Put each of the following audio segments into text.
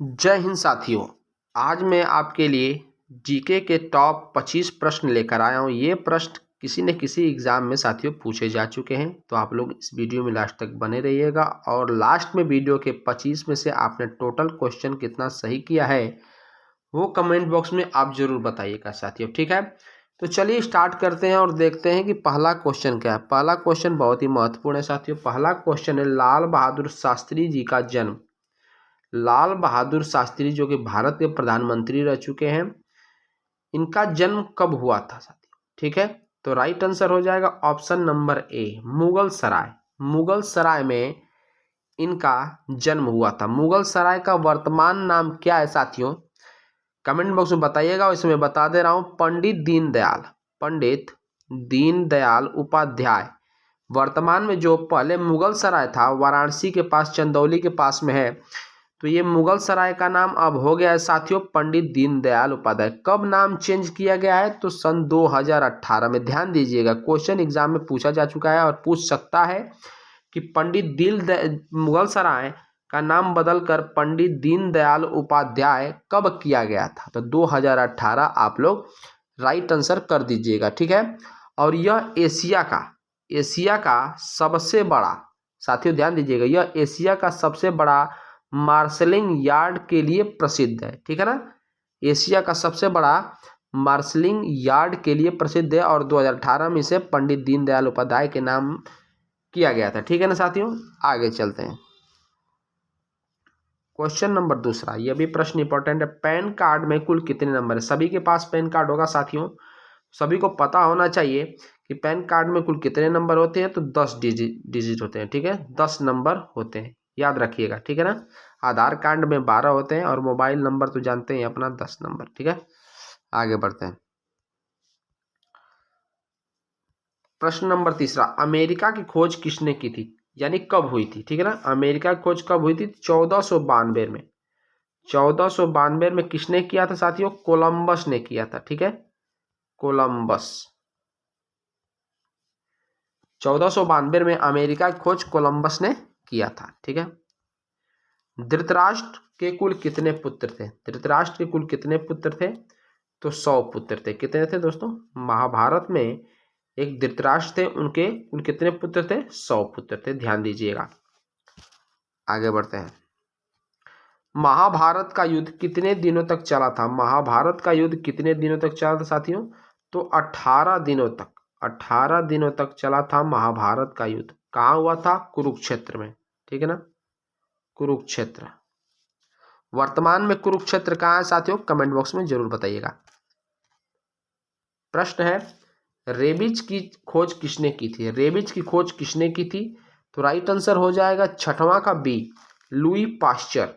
जय हिंद साथियों। आज मैं आपके लिए जीके के टॉप 25 प्रश्न लेकर आया हूँ। ये प्रश्न किसी न किसी एग्ज़ाम में साथियों पूछे जा चुके हैं, तो आप लोग इस वीडियो में लास्ट तक बने रहिएगा और लास्ट में वीडियो के 25 में से आपने टोटल क्वेश्चन कितना सही किया है वो कमेंट बॉक्स में आप ज़रूर बताइएगा साथियों, ठीक है। तो चलिए स्टार्ट करते हैं और देखते हैं कि पहला क्वेश्चन क्या है। पहला क्वेश्चन बहुत ही महत्वपूर्ण है साथियों। पहला क्वेश्चन है, लाल बहादुर शास्त्री जी का जन्म। लाल बहादुर शास्त्री जो कि भारत के प्रधानमंत्री रह चुके हैं, इनका जन्म कब हुआ था साथियों, ठीक है। तो राइट आंसर हो जाएगा ऑप्शन नंबर ए, मुगल सराय। मुगल सराय में इनका जन्म हुआ था। मुगल सराय का वर्तमान नाम क्या है साथियों, कमेंट बॉक्स में बताइएगा। और इसमें बता दे रहा हूं, पंडित दीनदयाल उपाध्याय। वर्तमान में जो पहले मुगल सराय था वाराणसी के पास, चंदौली के पास में है, तो ये मुगल सराय का नाम अब हो गया है साथियों पंडित दीनदयाल उपाध्याय। कब नाम चेंज किया गया है, तो सन 2018 में। ध्यान दीजिएगा, क्वेश्चन एग्जाम में पूछा जा चुका है और पूछ सकता है कि मुगल सराय का नाम बदलकर पंडित दीनदयाल उपाध्याय कब किया गया था। तो 2018 आप लोग राइट आंसर कर दीजिएगा, ठीक है। और यह एशिया का सबसे बड़ा, साथियों ध्यान दीजिएगा, यह एशिया का सबसे बड़ा मार्शलिंग यार्ड के लिए प्रसिद्ध है, ठीक है ना। एशिया का सबसे बड़ा मार्शलिंग यार्ड के लिए प्रसिद्ध है और 2018 में इसे पंडित दीनदयाल उपाध्याय के नाम किया गया था, ठीक है ना साथियों। आगे चलते हैं, क्वेश्चन नंबर दूसरा। यह भी प्रश्न इंपॉर्टेंट है। पैन कार्ड में कुल कितने नंबर है। सभी के पास पैन कार्ड होगा साथियों, सभी को पता होना चाहिए कि पैन कार्ड में कुल कितने नंबर होते हैं। तो 10 डिजिट होते हैं, ठीक है, 10 नंबर होते हैं, याद रखिएगा, ठीक है ना। आधार कार्ड में 12 होते हैं और मोबाइल नंबर तो जानते हैं अपना 10 नंबर, ठीक है। आगे बढ़ते हैं, प्रश्न नंबर तीसरा। अमेरिका की खोज किसने की थी, यानी कब हुई थी, ठीक है ना। अमेरिका की खोज कब हुई थी, 1492 में। 1492 में किसने किया था साथियों, कोलंबस ने किया था, ठीक है, कोलंबस। 1492 में अमेरिका की खोज कोलंबस ने किया था, ठीक है। धृतराष्ट्र के कुल कितने पुत्र थे। धृतराष्ट्र के कुल कितने पुत्र थे, तो 100 पुत्र थे। कितने थे दोस्तों, महाभारत में एक धृतराष्ट्र थे, उनके कुल कितने पुत्र थे, 100 पुत्र थे, ध्यान दीजिएगा। आगे बढ़ते हैं, महाभारत का युद्ध कितने दिनों तक चला था। महाभारत का युद्ध कितने दिनों तक चला था साथियों, तो 18 दिनों तक। 18 दिनों तक चला था महाभारत का युद्ध। कहाँ हुआ था, कुरुक्षेत्र में, ठीक है ना, कुरुक्षेत्र। वर्तमान में कुरुक्षेत्र कहाँ है साथियों, कमेंट बॉक्स में जरूर बताइएगा। प्रश्न है, रेबीज की खोज किसने की थी। रेबीज की खोज किसने की थी, तो राइट आंसर हो जाएगा छठवां का B, Louis Pasteur.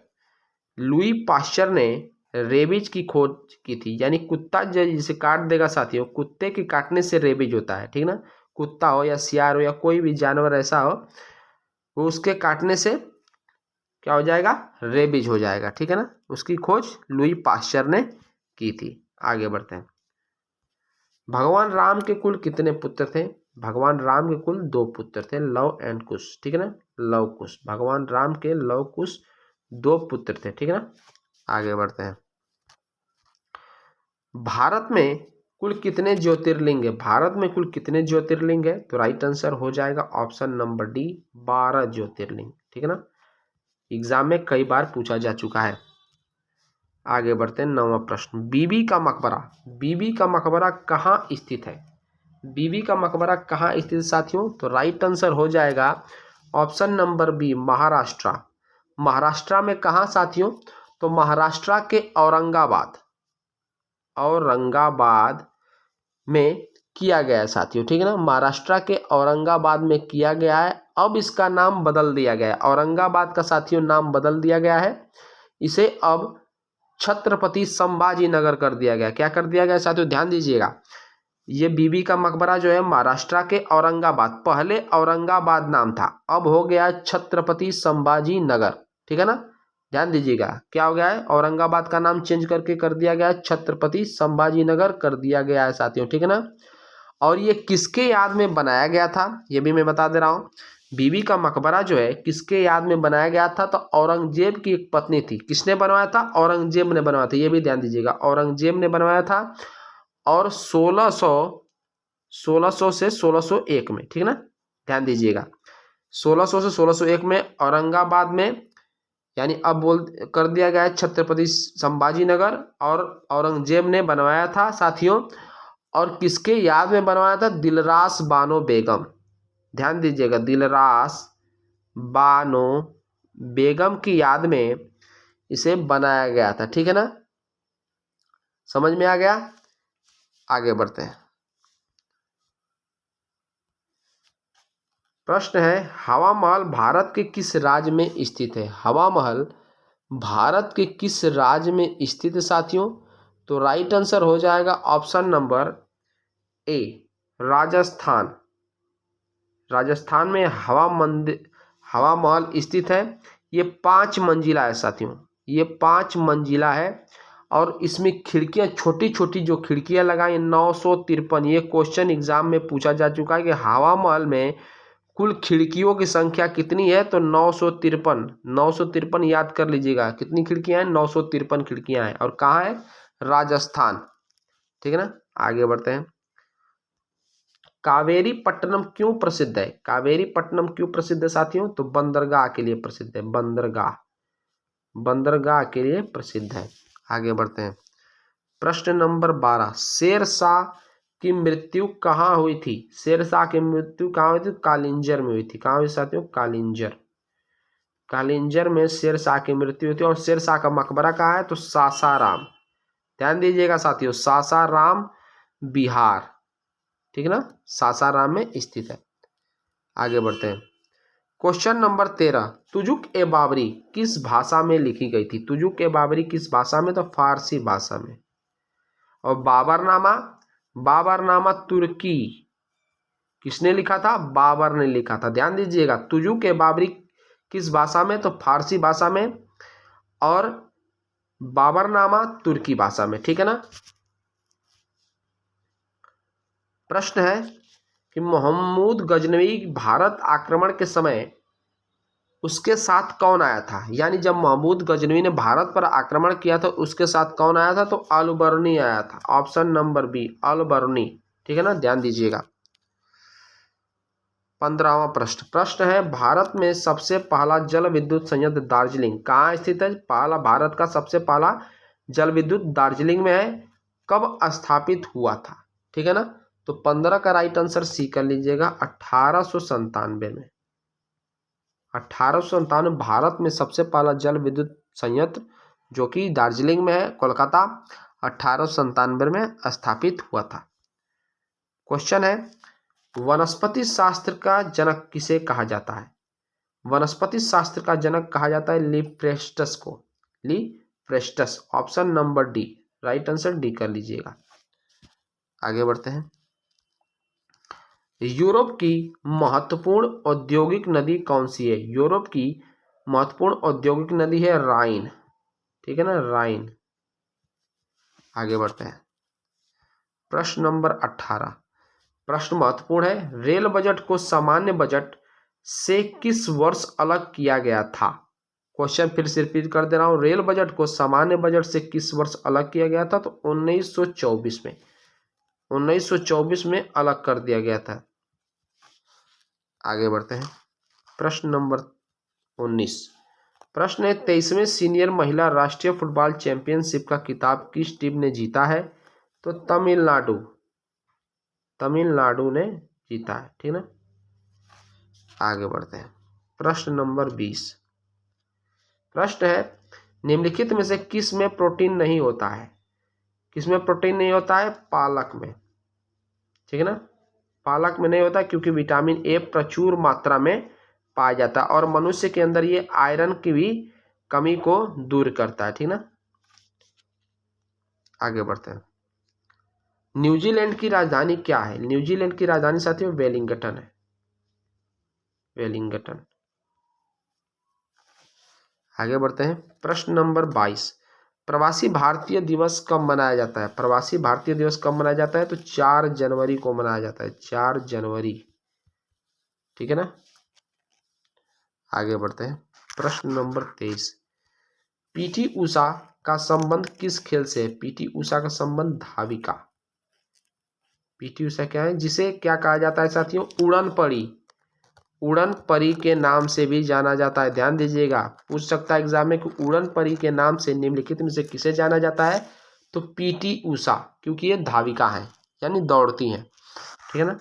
Louis Pasteur ने रेबीज की खोज की थी, यानी कुत्ता जिसे काट देगा साथियों, कुत्ते के काटने से रेबीज होता है, ठीक ना। कुत्ता हो या सियार हो या कोई भी जानवर ऐसा हो, वो उसके काटने से क्या हो जाएगा, रेबीज हो जाएगा, ठीक है ना। उसकी खोज लुई पाश्चर ने की थी। आगे बढ़ते हैं, भगवान राम के कुल कितने पुत्र थे। भगवान राम के कुल 2 पुत्र थे, लव एंड कुश, ठीक है ना, लव कुश। भगवान राम के लव कुश 2 पुत्र थे, ठीक है ना। आगे बढ़ते हैं, भारत में कुल कितने ज्योतिर्लिंग है। भारत में कुल कितने ज्योतिर्लिंग है, तो राइट आंसर हो जाएगा ऑप्शन नंबर डी, 12 ज्योतिर्लिंग, ठीक है ना। एग्जाम में कई बार पूछा जा चुका है। आगे बढ़ते हैं, 9वां प्रश्न। बीबी का मकबरा। बीबी का मकबरा कहाँ स्थित है। बीबी का मकबरा कहाँ स्थित है साथियों, तो राइट आंसर हो जाएगा option number B, Maharashtra. Maharashtra में कहाँ साथियों, तो महाराष्ट्र के औरंगाबाद में किया गया है साथियों, ठीक है ना। महाराष्ट्र के औरंगाबाद में किया गया है। अब इसका नाम बदल दिया गया है, औरंगाबाद का साथियों नाम बदल दिया गया है, इसे अब छत्रपति संभाजी नगर कर दिया गया। क्या कर दिया गया साथियों, ध्यान दीजिएगा। ये बीबी का मकबरा जो है महाराष्ट्र के औरंगाबाद, पहले औरंगाबाद नाम था, अब हो गया छत्रपति संभाजी नगर, ठीक है ना। ध्यान दीजिएगा, क्या हो गया है, औरंगाबाद का नाम चेंज करके कर दिया गया है, छत्रपति संभाजी नगर कर दिया गया है साथियों, ठीक है ना। और ये किसके याद में बनाया गया था, ये भी मैं बता दे रहा हूँ। बीबी का मकबरा जो है किसके याद में बनाया गया था? तो औरंगजेब की एक पत्नी थी। किसने बनवाया था? औरंगजेब ने बनवाया था। ये भी ध्यान दीजिएगा, औरंगजेब ने बनवाया था। और 1600 से 1601 में, ठीक है ना, ध्यान दीजिएगा, 1600 से 1601 में औरंगाबाद में, यानी अब बोल कर दिया गया है छत्रपति संभाजी नगर, और औरंगजेब ने बनवाया था साथियों। और किसके याद में बनवाया था? दिलरास बानो बेगम। ध्यान दीजिएगा, दिलरास बानो बेगम की याद में इसे बनाया गया था, ठीक है ना, समझ में आ गया? आगे बढ़ते हैं। प्रश्न है, हवा महल भारत के किस राज्य में स्थित है? हवा महल भारत के किस राज्य में स्थित है साथियों? तो राइट आंसर हो जाएगा option number A, Rajasthan. Rajasthan में हवा महल स्थित है। ये 5 मंजिला है साथियों, ये 5 मंजिला है। और इसमें खिड़कियां, छोटी छोटी जो खिड़कियां लगाई 953। ये क्वेश्चन एग्जाम में पूछा जा चुका है कि हवा महल में कुल खिड़कियों की संख्या कितनी है? तो 953। 953 याद कर लीजिएगा, कितनी खिड़कियां हैं? 953 खिड़कियां हैं। और कहाँ है? राजस्थान, ठीक है ना। आगे बढ़ते हैं। कावेरी पट्टनम क्यों प्रसिद्ध है? कावेरी पट्टनम क्यों प्रसिद्ध है साथियों? तो बंदरगाह के लिए प्रसिद्ध है। बंदरगाह, बंदरगाह के लिए प्रसिद्ध है। आगे बढ़ते हैं। प्रश्न नंबर 12, शेरशाह की मृत्यु कहाँ हुई थी? शेरशाह की मृत्यु कहाँ हुई थी? कालिंजर में हुई थी। कहाँ हुई साथियों? कालिंजर। कालिंजर में शेरशाह की मृत्यु हुई थी। और शेरशाह का मकबरा कहाँ है? तो सासाराम। ध्यान दीजिएगा साथियों, सासाराम बिहार, ठीक है ना, सासाराम में स्थित है। आगे बढ़ते हैं। क्वेश्चन नंबर 13, तुजुक ए बाबरी किस भाषा में लिखी गई थी? तुजुक ए बाबरी किस भाषा में? तो फारसी भाषा में। और बाबरनामा, बाबरनामा तुर्की किसने लिखा था? बाबर ने लिखा था। ध्यान दीजिएगा, तुजुक ए बाबरी किस भाषा में? तो फारसी भाषा में। और बाबरनामा तुर्की भाषा में, ठीक है ना। प्रश्न है कि महमूद गजनवी भारत आक्रमण के समय उसके साथ कौन आया था? यानी जब महमूद गजनवी ने भारत पर आक्रमण किया था उसके साथ कौन आया था? तो अलबर्नी आया था। ऑप्शन नंबर बी, अलबर्नी, ठीक है ना, ध्यान दीजिएगा। 15वां प्रश्न। प्रश्न है, भारत में सबसे पहला जल विद्युत संयंत्र दार्जिलिंग कहाँ स्थित है? पहला, भारत का सबसे पहला जल विद्युत दार्जिलिंग में है। कब स्थापित हुआ था? ठीक है ना। तो 15 का राइट आंसर सी कर लीजिएगा, 1897 में। 1897 भारत में सबसे पहला जल विद्युत संयंत्र जो कि दार्जिलिंग में है, कोलकाता, 1897 में स्थापित हुआ था। क्वेश्चन है, वनस्पति शास्त्र का जनक किसे कहा जाता है? वनस्पति शास्त्र का जनक कहा जाता है लीप्रेस्टस को। लीप्रेस्टस, option number D, right answer D कर लीजिएगा। आगे बढ़ते हैं। यूरोप की महत्वपूर्ण औद्योगिक नदी कौन सी है? यूरोप की महत्वपूर्ण औद्योगिक नदी है राइन, ठीक है ना, राइन। आगे बढ़ते हैं। प्रश्न नंबर 18, प्रश्न महत्वपूर्ण है। रेल बजट को सामान्य बजट से किस वर्ष अलग किया गया था? क्वेश्चन फिर से रिपीट कर दे रहा हूं, रेल बजट को सामान्य बजट से किस वर्ष अलग किया गया था? तो 1924 में, 1924 में अलग कर दिया गया था। आगे बढ़ते हैं। प्रश्न नंबर 19, प्रश्न है, 23वें सीनियर महिला राष्ट्रीय फुटबॉल चैंपियनशिप का खिताब किस टीम ने जीता है? तो तमिलनाडु, तमिलनाडु ने जीता है, ठीक ना। आगे बढ़ते हैं। प्रश्न नंबर 20, प्रश्न है, निम्नलिखित में से किस में प्रोटीन नहीं होता है? किस में प्रोटीन नहीं होता है? पालक में, ठीक है ना, पालक में नहीं होता क्योंकि विटामिन ए प्रचुर मात्रा में पाया जाता है और मनुष्य के अंदर ये आयरन की भी कमी को दूर करता है, ठीक ना। आगे बढ़ते हैं। न्यूजीलैंड की राजधानी क्या है? न्यूजीलैंड की राजधानी साथियों वेलिंगटन है, वेलिंगटन। आगे बढ़ते हैं। प्रश्न नंबर 22, प्रवासी भारतीय दिवस कब मनाया जाता है? प्रवासी भारतीय दिवस कब मनाया जाता है? तो 4 जनवरी को मनाया जाता है, 4 जनवरी, ठीक है ना। आगे बढ़ते हैं। प्रश्न नंबर 23, पीटी उषा का संबंध किस खेल से है? पीटी उषा का संबंध धाविका। पीटी उषा क्या है? जिसे क्या कहा जाता है साथियों? उड़न परी। उड़न परी के नाम से भी जाना जाता है। ध्यान दीजिएगा, पूछ सकता है एग्जाम में कि उड़न परी के नाम से निम्नलिखित में से किसे जाना जाता है? तो पीटी उषा, क्योंकि ये धाविका है यानी दौड़ती हैं। ठीक है ना।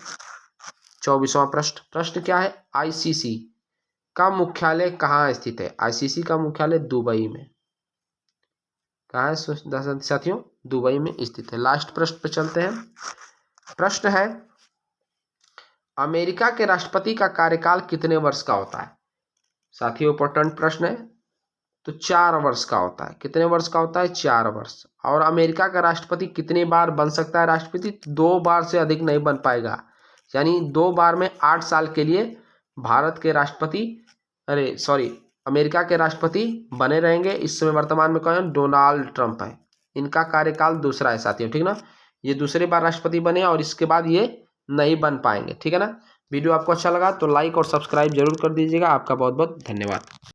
24वां प्रश्न क्या है? आईसीसी का मुख्यालय कहाँ स्थित है? आईसीसी का मुख्यालय दुबई में। कहाँ है साथियों? दुबई में स्थित है। लास्ट प्रश्न पे चलते हैं। प्रश्न है, अमेरिका के राष्ट्रपति का कार्यकाल कितने वर्ष का होता है? साथियों इंपॉर्टेंट प्रश्न है। तो 4 वर्ष का होता है। कितने वर्ष का होता है? 4 वर्ष। और अमेरिका का राष्ट्रपति कितनी बार बन सकता है राष्ट्रपति? 2 बार से अधिक नहीं बन पाएगा, यानी 2 बार में 8 साल के लिए भारत के राष्ट्रपति अमेरिका के राष्ट्रपति बने रहेंगे। इस समय वर्तमान में कौन है? डोनाल्ड ट्रंप है। इनका कार्यकाल दूसरा है साथियों। ठीक ना, ये दूसरी बार राष्ट्रपति बने और इसके बाद ये नहीं बन पाएंगे। ठीक है ना। वीडियो आपको अच्छा लगा तो लाइक और सब्सक्राइब जरूर कर दीजिएगा। आपका बहुत बहुत धन्यवाद।